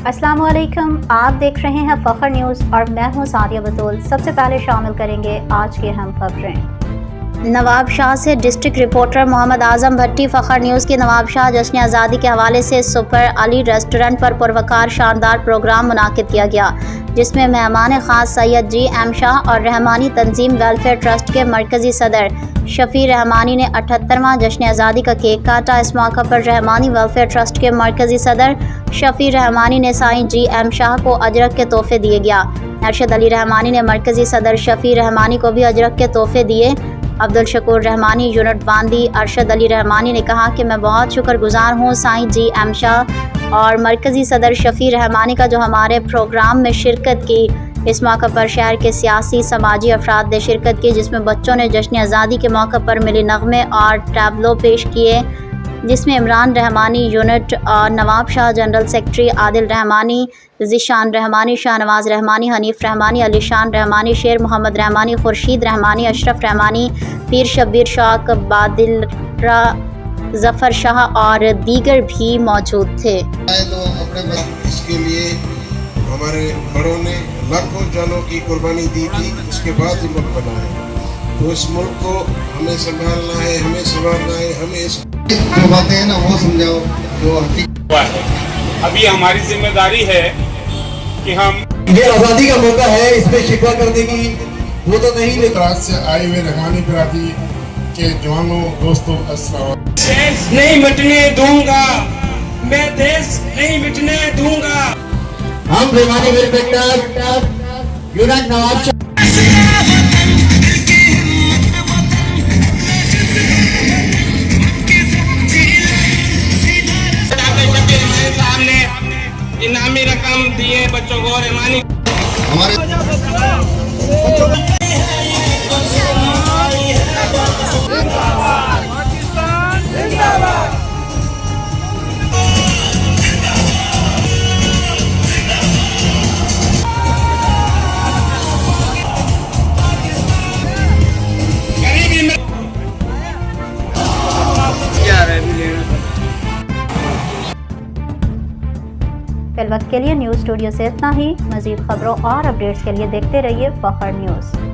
अस्सलाम वालेकुम, आप देख रहे हैं फ़ख्र न्यूज़ और मैं हूं सादिया बतूल। सबसे पहले शामिल करेंगे आज की अहम खबरें। नवाब शाह से डिस्ट्रिक्ट रिपोर्टर मोहम्मद आज़म भट्टी। फ़ख्र न्यूज़ के नवाब शाह जश्न आज़ादी के हवाले से सुपर अली रेस्टोरेंट पर पुरवकार शानदार प्रोग्राम मुनाकिद किया गया, जिसमें मेहमान ख़ास सैयद जी.एम. शाह और रहमानी तंजीम वेलफेयर ट्रस्ट के मरकज़ी सदर शफ़ी रहमानी ने 78वां जश्न आज़ादी का केक काटा। इस मौका पर रहमानी वेलफेयर ट्रस्ट के मरकज़ी सदर शफ़ी रहमानी ने साईं जी.एम. शाह को अजरक के तोहफे दिए गया। अरशद अली रहमानी ने मरकज़ी सदर शफ़ी रहमानी को भी अजरक के तोहफे दिए। अब्दुल शकूर रहमानी यूनिट बांदी अरशद अली रहमानी ने कहा कि मैं बहुत शुक्रगुजार हूँ साईं जी.एम. शाह और मरकज़ी सदर शफ़ी रहमानी का जो हमारे प्रोग्राम में शिरकत की। इस मौका पर शहर के सियासी समाजी अफराद ने शिरकत की, जिसमें बच्चों ने जश्न आज़ादी के मौके पर मिली नगमे और टैबलो पेश किए, जिसमें इमरान रहमानी यूनिट और नवाब शाह जनरल सेक्रेटरी आदिल रहमानी, ज़ीशान रहमानी, शाहनवाज़ रहमानी, हनीफ रहमानी, अलीशान रहमानी, शेर मोहम्मद रहमानी, खुर्शीद रहमानी, अशरफ रहमानी, पीर शब्बीर शाह, बादिलरा ज़फ़र शाह और दीगर भी मौजूद थे। तो अपने इसके लिए हमारे बड़ों ने लाखों जानों की कुर्बानी दी थी, उसके बाद ही मुल्क बना है। तो इस मुल्क को हमें संभालना है, हमें संभालना है, हमें इस जो बातें हैं ना वो समझाओ जो अभी हमारी जिम्मेदारी है कि हम ये आज़ादी का मौका है, इस पे शिकवा करने की वो तो नहीं। लेकिन से आए हुए रहमानी बरादरी के जवानों दोस्तों अस्सलाम। देश नहीं मिटने दूंगा, मैं देश नहीं मिटने दूंगा। हम Rahmani welfare trust unit Nawab Shah साहब ने इनामी रकम दिए बच्चों को। रहमानी फिल वक्त के लिए न्यूज़ स्टूडियो से इतना ही। मज़ीद खबरों और अपडेट्स के लिए देखते रहिए फ़ख्र न्यूज़।